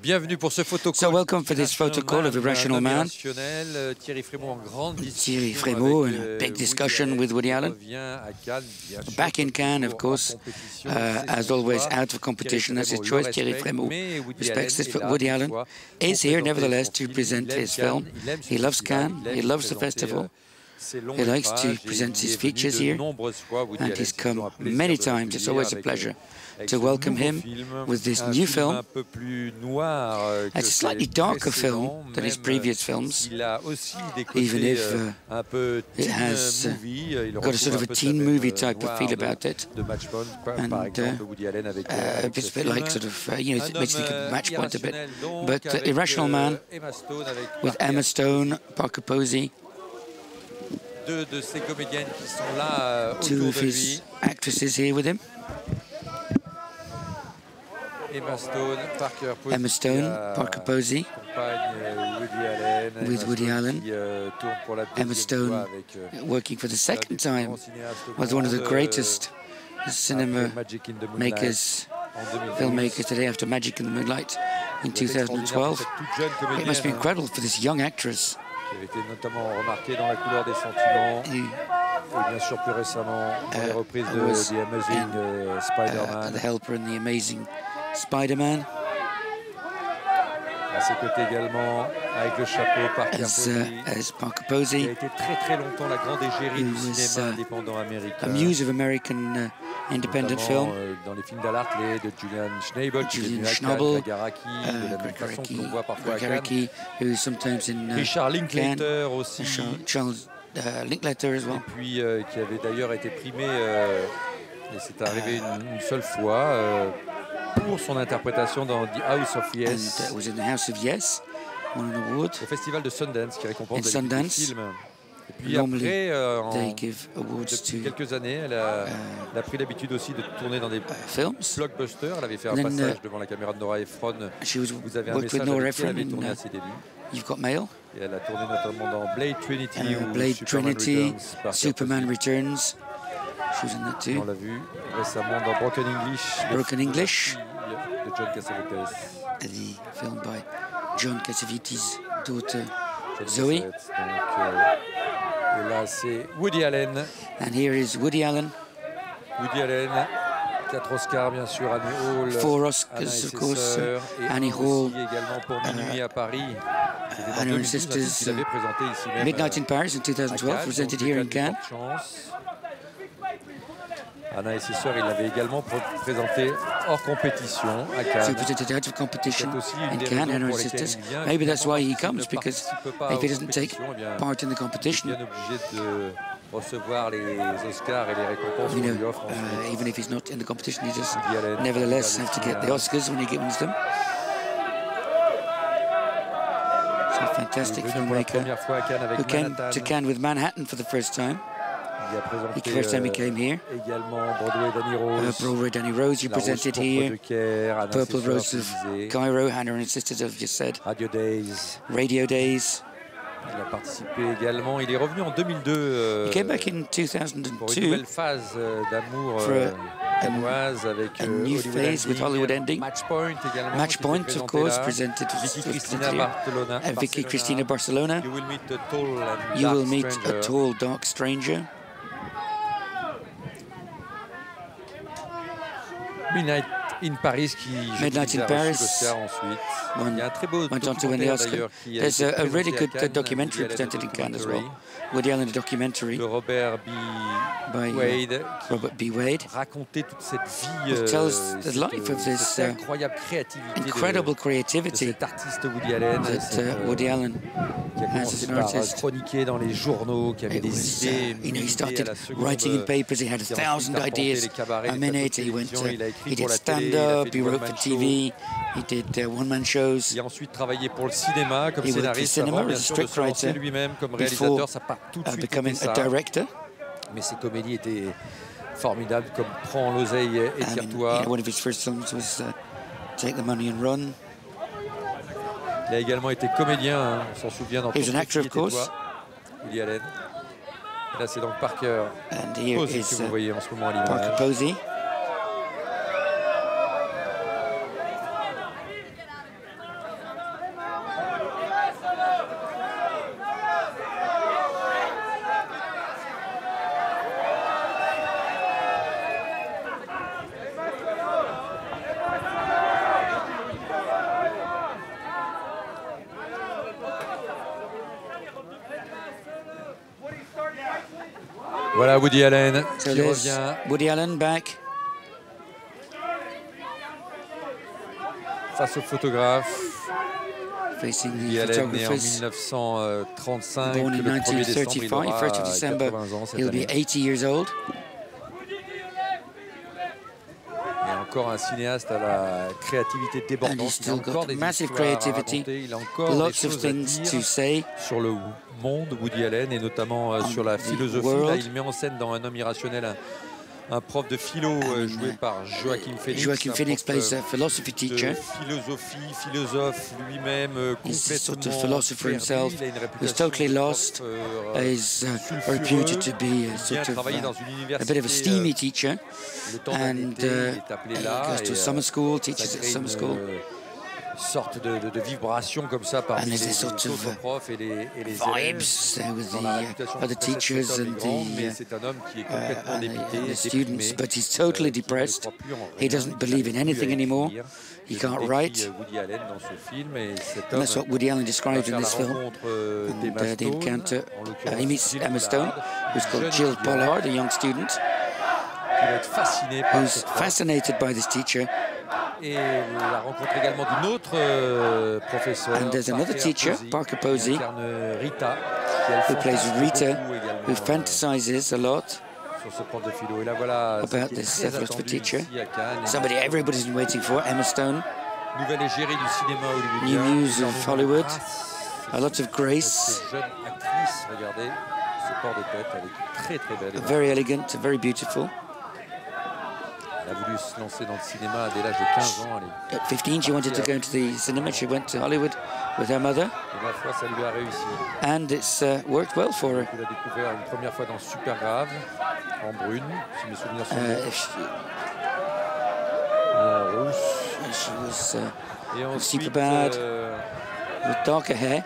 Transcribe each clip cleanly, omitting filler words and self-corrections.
Bienvenue pour ce photocall. So welcome for this photocall of Irrational Man. Thierry Frémaux in a big discussion with Woody Allen. Back in Cannes, of course, as always, out of competition. That's his choice. Thierry Frémaux respects this, but Woody Allen is here, nevertheless, to present his film. He loves Cannes. He loves the festival. He likes to present his features here, and he's come many times. It's always a pleasure to welcome him with this new film. It's a slightly darker film than his previous films, even if it has got a sort of a teen movie type of feel about it. And it's a bit like sort of, you know, it makes you think of Match Point a bit. But Irrational Man with Emma Stone, Parker Posey, two of his actresses here with him. Emma Stone, Parker Posey, with Woody Allen. Emma Stone working for the second time with one of the greatest cinema makers, filmmakers today after Magic in the Moonlight in 2012. It must be incredible for this young actress. Qui avait été notamment remarqué dans La couleur des sentiments et bien sûr plus récemment dans les reprises de The Amazing Spider-Man. The Helper and The Amazing Spider-Man. À ses côtés également, avec le chapeau, Parker Posey, qui a été très longtemps la grande égérie du cinéma indépendant américain. A muse of American independent film. Dans les films d'Alartley, de Julian Schnabel, Garaki, de la même façon que l'on voit parfois à Cannes. Richard Linklater aussi. Charles Linklater as well. Et puis qui avait d'ailleurs été primé, et c'est arrivé une seule fois, pour son interprétation dans The House of Yes. And was in the House of Yes, won an award. Au festival de Sundance, qui récompense des films. Et puis Normally, après, they give awards depuis to quelques années, elle a pris l'habitude aussi de tourner dans des films. blockbusters. Elle avait fait un passage devant la caméra de Nora Ephron. Vous avez un message avec qui elle avait tourné à ses débuts. You've Got Mail. Et elle a tourné notamment dans Blade Trinity ou Blade Trinity, Superman Returns. She was in that too. On l'a vu récemment dans Broken English. Broken English. De John Cassavetes. The film by John Cassavetes' daughter Zoe. Donc, et là, c'est Woody Allen. And here is Woody Allen. Woody Allen, 4 Oscars bien sûr, Annie Hall. 4 Oscars, of course. Annie Hall. Également pour Minuit à Paris. Anna and Sisters. Midnight in Paris in 2012, presented here in Cannes. Anna et ses sœurs, il l'avait également présenté hors compétition à Cannes. So presented out of competition in Cannes, Anna and Sisters. Maybe that's why he comes, because if he doesn't take part in the competition, recevoir les Oscars et les récompenses qu'on lui offre. Even if he's not in the competition, he just nevertheless have to get the Oscars when he wins them. So a fantastic filmmaker who came to Cannes with Manhattan for the first time. The first time he came here. Broadway Danny Rose, you presented here. Purple Rose of Cairo, Hannah and Sisters, have just said. Radio Days. Il a participé également. Il est revenu en 2002. He came back in 2002. Pour une nouvelle phase d'amour danoise avec a new phase with Hollywood Ending. Match Point également. Match Point, of course, presented Vicky Cristina Barcelona. You will meet a tall, dark stranger. Midnight in Paris, qui Midnight in Paris ensuite. Il y a un très beau went on to win the Oscar. There's a really good documentary presented in Cannes as well. Woody Allen, a documentary de Robert by Robert B. Wade. Racontait toute cette vie. It tells the life of this incroyable créativité, incredible creativity de cet artiste Woody Allen. That Woody Allen qui a commencé par chroniquer dans les journaux, qui avait des idées. You know, he started writing in papers. He had 1,000 ideas a minute. He did stand-up. He wrote for TV. He did one-man shows. Il a ensuite travaillé pour le cinéma comme scénariste, avant bien sûr de se lancer lui-même comme réalisateur. Ça part tout de suite becoming a director. Mais ses comédies étaient formidables, comme Prends l'oseille et tire-toi. One of his first films was Take the Money and Run. Il a également été comédien, hein, on s'en souvient dans He's an actor, of course. Woody Allen. Et là, c'est donc Parker Posey que vous voyez en ce moment à l'image. Parker Posey. Voilà Woody Allen So qui revient. Woody Allen back. Face au photographe. Facing the Woody Allen né en photographers. 1935. Born in Le 1er 1935, 1st of December, he'll be 80 years old. Et encore un cinéaste à la créativité débordante. And he's still il a encore got des massive histoires à creativity, raconter. Il a encore lots des of choses à things dire to say sur le monde Woody Allen et notamment sur la philosophie. Là, il met en scène dans Un homme irrationnel un prof de philo joué par Joaquin Phoenix. Joaquin Phoenix plays a philosophy teacher. Philosophe lui-même, He's a sort of complètement philosopher perdu. himself, Il a une who's réputation totally de lost, prof, is sulfureux. reputed to be a Il vient sort of travailler dans une a université, bit of a steamy teacher, le temps d'un and été, il est appelé là, goes to et, summer school, ça teaches at crée summer school. sorte de vibration comme ça parmi And there's les a sort autres of profs et les élèves. vibes with Dans la the réputation other de cet teachers homme and est grand, mais the c'est un homme qui est complètement dépité, the déprimé, students, but he's totally qui ne depressed. croit plus en He rien, doesn't qui believe in n'arrive plus anything à anymore. écrire. He Je can't décris write. Woody Allen dans ce film, et cet And that's homme what Woody Allen va described faire in la this film. rencontre And d'Emma the Stone, encounter, en l'occurrence he meets Jill Emma Stone, Pollard, who's called jeune Jill étudiante, Pollard, a young student, qui va être fascinée par who's cette prof. fascinated by this teacher. Et la rencontre également d'une autre professeure, And there's another teacher, Parker Posey, qui incarne Rita, qui elle who plays fantasme Rita, beaucoup également, who fantasizes a lot sur ce prof de philo. Et là voilà, about qui est this très philosophy attendu teacher. ici à Cannes. Somebody everybody's been waiting for, Emma Stone. Nouvelle égérie du cinéma hollywoodien. New muse of Hollywood. A lot of grace. Cette jeune actrice, regardez ce port de tête, elle est très très belle. Very elegant, very beautiful. Elle a voulu se lancer dans le cinéma dès l'âge de 15 ans. At 15, she wanted to go into the cinema. She went to Hollywood with her mother, Et ma foi, ça lui a réussi. and it's worked well for her. Il a découvert une première fois dans Super Grave, en brune, si mes souvenirs sont bons, en rousse. She was Et ensuite, Superbad, with darker hair.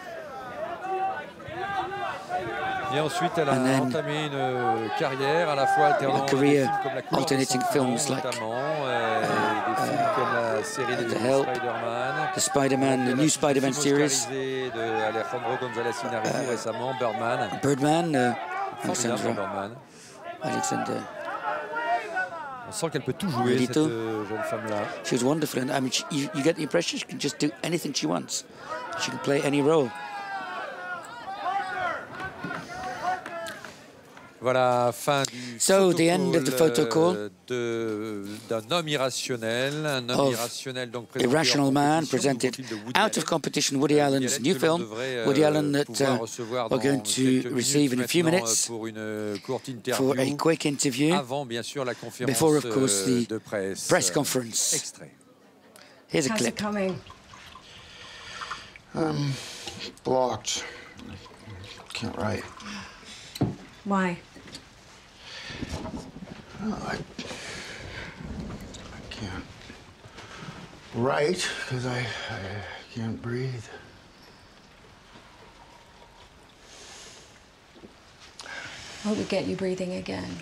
elle a And then entamé une carrière à la fois alternant des career films comme La couleur des alternating sentiments, films like, notamment, des films comme la série des The Help, Spider-Man, the Spider-Man, the new Spider-Man series, oscarisé de Alejandro González Iñárritu récemment, Birdman. Birdman, Formidable, Alexandra, Birdman. Alexander. On sent qu'elle peut tout jouer, cette Lito. jeune femme-là. She was wonderful, and I mean, you get the impression she can just do anything she wants. She can play any role. Voilà, fin du So, the end of the photo call d'un homme irrationnel, donc présenté Irrational en Man, compétition, presented nouveau film de Woody out Allen. of competition, Woody Allen's new que l'on film. devrait, Woody Allen that pouvoir recevoir we're going dans to quelques receive in a few maintenant, minutes pour une courte for a interview, quick interview avant bien sûr la conférence before, of course, the de presse. press conference. Extrait. Here's a How's it clip. coming? Blocked. Can't write. Why? I can't write because I can't breathe. What would get you breathing again?